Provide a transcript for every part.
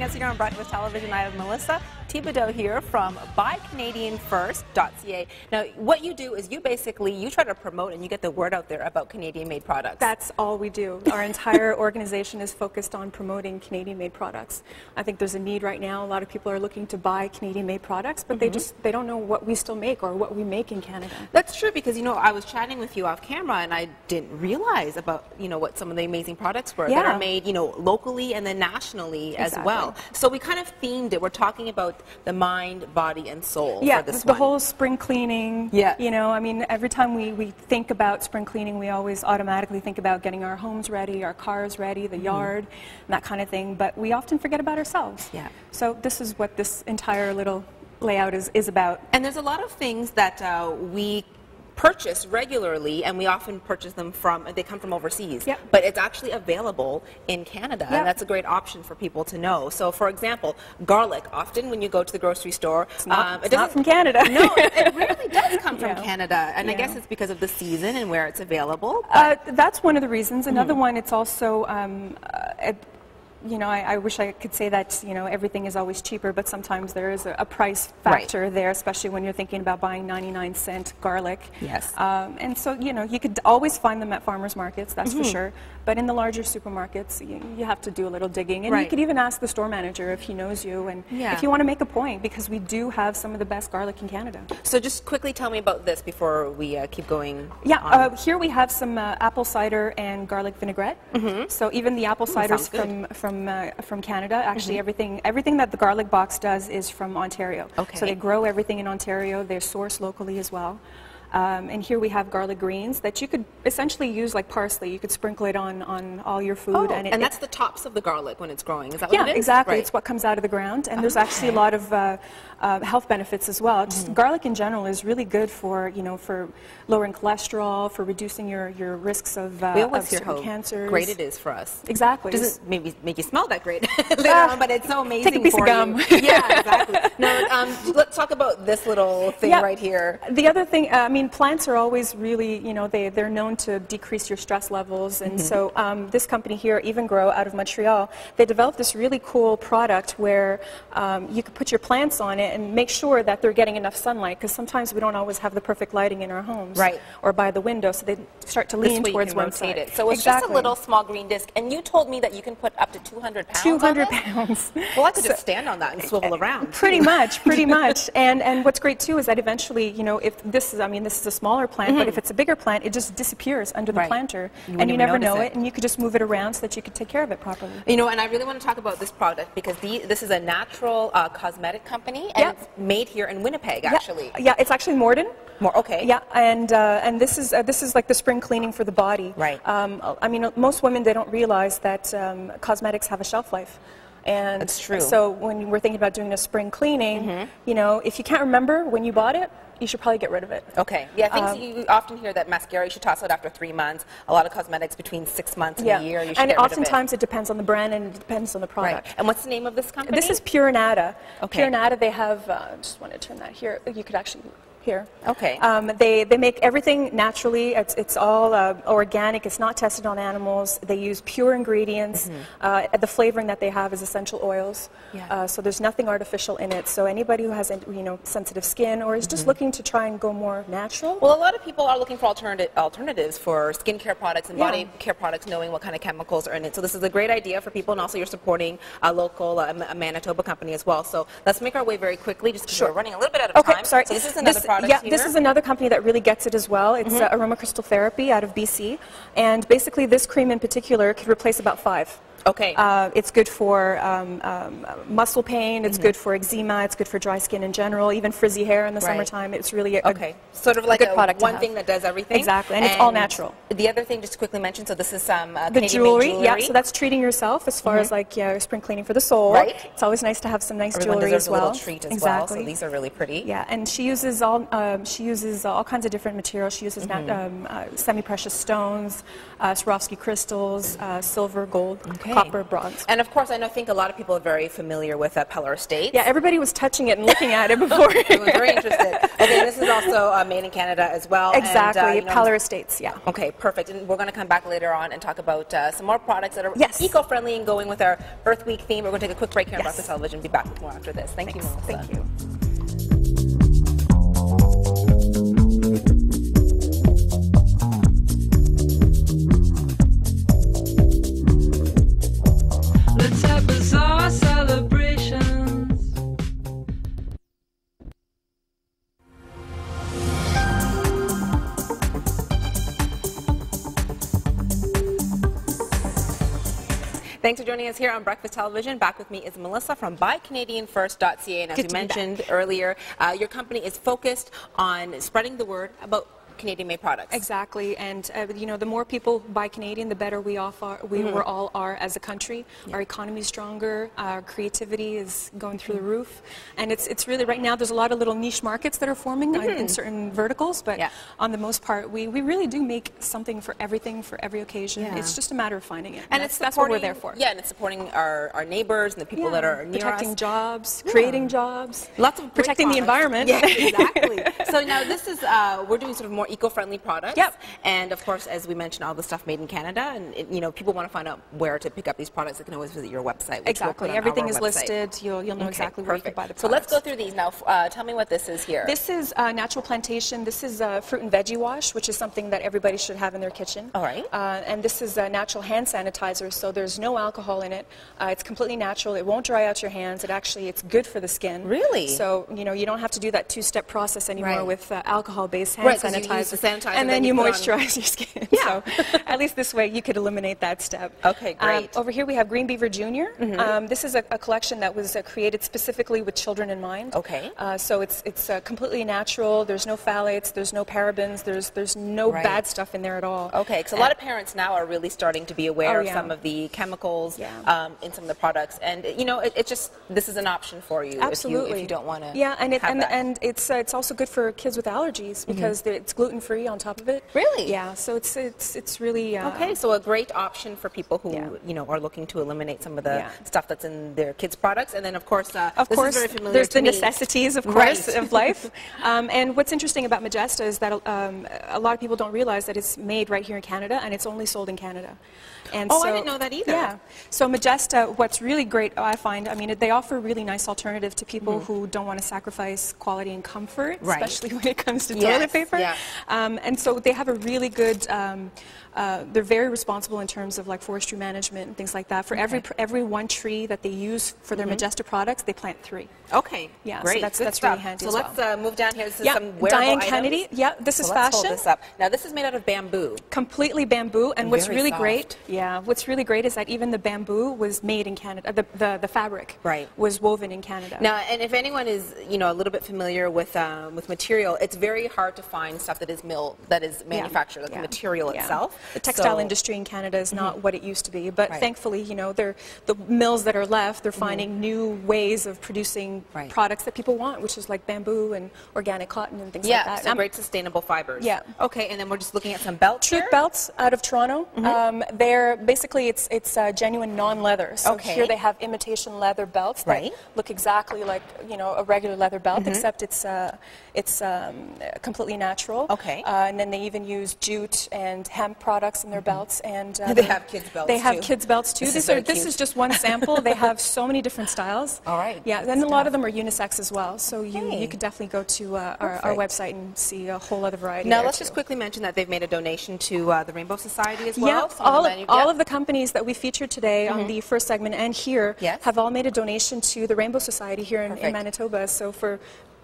joining us here on Breakfast Television. I have Melissa Thibodeau here from BuyCanadianFirst.ca. Now, what you do is you try to promote and you get the word out there about Canadian-made products. That's all we do. Our entire organization is focused on promoting Canadian-made products. I think there's a need right now. A lot of people are looking to buy Canadian-made products, but they don't know what we still make or what we make in Canada. That's true, because I was chatting with you off camera and I didn't realize about what some of the amazing products were that are made locally and then nationally as well. So we kind of themed it. We're talking about the mind, body, and soul for this the whole spring cleaning. Yeah. I mean, every time we think about spring cleaning, we always automatically think about getting our homes ready, our cars ready, the yard, and that kind of thing. But we often forget about ourselves. Yeah. So this is what this entire little layout is about. And there's a lot of things that we purchase regularly, and we often purchase them they come from overseas. Yep. But it's actually available in Canada, and that's a great option for people to know. So, for example, garlic. Often when you go to the grocery store, it's not from Canada. No, it really does come from Canada, and I guess it's because of the season and where it's available. That's one of the reasons. Another one, it's also I wish I could say that, everything is always cheaper, but sometimes there is a price factor there, especially when you're thinking about buying 99-cent garlic. Yes. And so, you could always find them at farmers markets, that's for sure. But in the larger supermarkets, you have to do a little digging. And you could even ask the store manager if he knows you, and if you want to make a point, because we do have some of the best garlic in Canada. So just quickly tell me about this before we keep going. Yeah, here we have some apple cider and garlic vinaigrette. So even the apple cider is from Canada. Actually, everything that the garlic box does is from Ontario. Okay. So they grow everything in Ontario. They're sourced locally as well. And here we have garlic greens that you could essentially use like parsley. You could sprinkle it on all your food. Oh, and that's the tops of the garlic when it's growing. Is that what it is? Yeah, exactly. Right. It's what comes out of the ground. And there's actually a lot of health benefits as well. Just garlic in general is really good for, for lowering cholesterol, for reducing your risks of certain cancers. Great it is for us. Exactly. Doesn't maybe make you smell that great later on, but it's so amazing. Take a piece of gum. Yeah, exactly. Now, let's talk about this little thing right here. The other thing, I mean, plants are always really, they're known to decrease your stress levels, and so this company here, Even Grow, out of Montreal, they developed this really cool product where you could put your plants on it and make sure that they're getting enough sunlight, because sometimes we don't always have the perfect lighting in our homes or by the window, so they start to lean towards one side. So it's just a little small green disc, and you told me that you can put up to 200 pounds 200 pounds. Well, I could just stand on that and swivel around. Pretty much. And what's great too is that eventually, if this is, this is a smaller plant, but if it's a bigger plant, it just disappears under the planter, and you never know it, and you could just move it around so that you could take care of it properly. And I really want to talk about this product because this is a natural cosmetic company, and it's made here in Winnipeg, actually. Yeah, it's actually Morden. Okay. Yeah, and this is like the spring cleaning for the body. Right. I mean, most women, they don't realize that cosmetics have a shelf life. And that's true. So when we're thinking about doing a spring cleaning, if you can't remember when you bought it, you should probably get rid of it. Okay. Yeah, I think you often hear that mascara you should toss out after 3 months. A lot of cosmetics between 6 months and a year. You should get rid of it. Oftentimes it depends on the brand and it depends on the product. Right. And what's the name of this company? This is Pure Anada. Okay. Pure Anada, they have, just want to turn that here. You could actually... Here. Okay. They make everything naturally. It's all organic. It's not tested on animals. They use pure ingredients. The flavoring that they have is essential oils. Yeah. So there's nothing artificial in it. So anybody who has sensitive skin or is just looking to try and go more natural. Well, a lot of people are looking for alternatives for skincare products and body care products, knowing what kind of chemicals are in it. So this is a great idea for people, and also you're supporting a local a Manitoba company as well. So let's make our way very quickly, just because we're running a little bit out of time. Sorry. So this is another product. Yeah, this is another company that really gets it as well. It's Aroma Crystal Therapy out of BC, and basically this cream in particular could replace about 5. Okay. It's good for muscle pain. It's good for eczema. It's good for dry skin in general. Even frizzy hair in the summertime. It's really a sort of like good product. One thing that does everything. Exactly, and it's all natural. The other thing, just to quickly mention, so this is some the jewelry. Yeah, so that's treating yourself as far as like spring cleaning for the soul. Right. It's always nice to have some nice Everyone jewelry as well. A little treat as well. So these are really pretty. Yeah, and she uses all kinds of different materials. She uses semi-precious stones, Swarovski crystals, silver, gold. Okay. copper, bronze. And of course, I think a lot of people are very familiar with Peller Estates. Yeah, everybody was touching it and looking at it before. I was very interested. Okay, this is also made in Canada as well. Exactly, and, Peller Estates, yeah. Okay, perfect. And we're going to come back later on and talk about some more products that are eco-friendly and going with our Earth Week theme. We're going to take a quick break here on Breakfast Television. Be back with more after this. Thank you, Melissa. Thank you. Let's have bizarre celebrations. Thanks for joining us here on Breakfast Television. Back with me is Melissa from BuyCanadianFirst.ca. And as we mentioned earlier, your company is focused on spreading the word about Canadian-made products. Exactly, and you know, the more people buy Canadian, the better we all are as a country. Yeah. Our economy is stronger, our creativity is going through the roof, and it's really, right now, there's a lot of little niche markets that are forming in certain verticals, but on the most part, we really do make something for everything, for every occasion. It's just a matter of finding it, and that's what we're there for. Yeah, and it's supporting our neighbors and the people that are near us. Protecting jobs, creating jobs, lots of protecting the environment. Yeah, exactly. So now this is, we're doing sort of more eco-friendly products. Yep. And of course, as we mentioned, all the stuff made in Canada. And you know, people want to find out where to pick up these products. They can always visit your website. Exactly. Everything is listed. You'll know exactly where you can buy the products. So let's go through these now. Tell me what this is here. This is Natural Plantation. This is fruit and veggie wash, which is something that everybody should have in their kitchen. All right. And this is natural hand sanitizer. So there's no alcohol in it. It's completely natural. It won't dry out your hands. It's good for the skin. Really? So you know, you don't have to do that two-step process anymore with alcohol-based hand sanitizer. And then you moisturize your skin. Yeah. So at least this way you could eliminate that step. Okay, great. Over here we have Green Beaver Jr. This is a collection that was created specifically with children in mind. Okay. So it's completely natural. There's no phthalates. There's no parabens. There's no bad stuff in there at all. Okay, because a lot of parents now are really starting to be aware of some of the chemicals in some of the products, and you know, this is an option for you. Absolutely. If you don't want to. Yeah, and it's also good for kids with allergies because it's gluten free on top of it. Really? Yeah. So it's really okay. So a great option for people who you know are looking to eliminate some of the stuff that's in their kids' products, and then of course this is very familiar there's to the me. necessities, of course, of life. And what's interesting about Majesta is that a lot of people don't realize that it's made right here in Canada, and it's only sold in Canada. And so, I didn't know that either. Yeah. So Majesta, what's really great, I find, I mean, they offer a really nice alternative to people who don't want to sacrifice quality and comfort, especially when it comes to toilet paper. Yeah. And so they have a really good, they're very responsible in terms of like forestry management and things like that. For every one tree that they use for their Majesta products, they plant 3. Okay. Yeah. Great. So that's really handy. So let's move down here. This is some wearable Diane items. Kennedy. Yeah. This is let's fashion. Hold this up. Now this is made out of bamboo. Completely bamboo. And what's really soft. great, what's really great is that even the bamboo was made in Canada. The fabric was woven in Canada. Now, and if anyone is a little bit familiar with material, it's very hard to find stuff that is manufactured, like the material itself. The textile industry in Canada is not what it used to be, but thankfully, the mills that are left, they're finding new ways of producing products that people want, which is like bamboo and organic cotton and things like that. So great sustainable fibers. Yeah. Okay, and then we're just looking at some belts Troop belts out of Toronto. They're basically it's genuine non-leather. So here they have imitation leather belts that look exactly like a regular leather belt, except it's completely natural. Okay. And then they even use jute and hemp products in their belts, and they have kids belts. They have kids belts too. This is just one sample. They have so many different styles. All right. Yeah, and a lot of them are unisex as well. So you could definitely go to our website and see a whole other variety. Now let's just quickly mention that they've made a donation to the Rainbow Society as well. Yeah, all of the companies that we featured today on the first segment and here have all made a donation to the Rainbow Society here in Manitoba. So for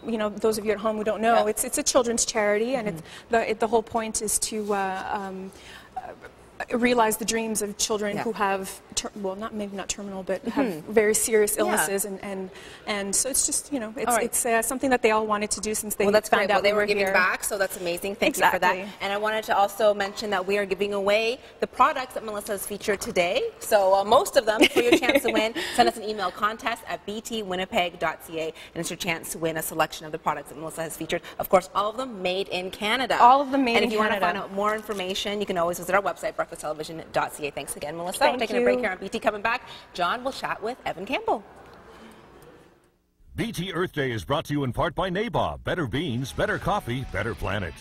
those of you at home who don't know, it's a children's charity, and the whole point is to realize the dreams of children who have, maybe not terminal, but have very serious illnesses, and so it's just it's something that they all wanted to do since they found out they were giving back. So that's amazing. Thank you for that. And I wanted to also mention that we are giving away the products that Melissa has featured today. So most of them, for your chance to win, send us an email, contest@btwinnipeg.ca, and it's your chance to win a selection of the products that Melissa has featured. Of course, all of them made in Canada. All of them made in Canada. And if you want to find out more information, you can always visit our website, breakfast catholic-television.ca. Thanks again, Melissa. Thank We're taking a break here on BT. Coming back, John will chat with Evan Campbell. BT Earth Day is brought to you in part by Nabob. Better beans, better coffee, better planet.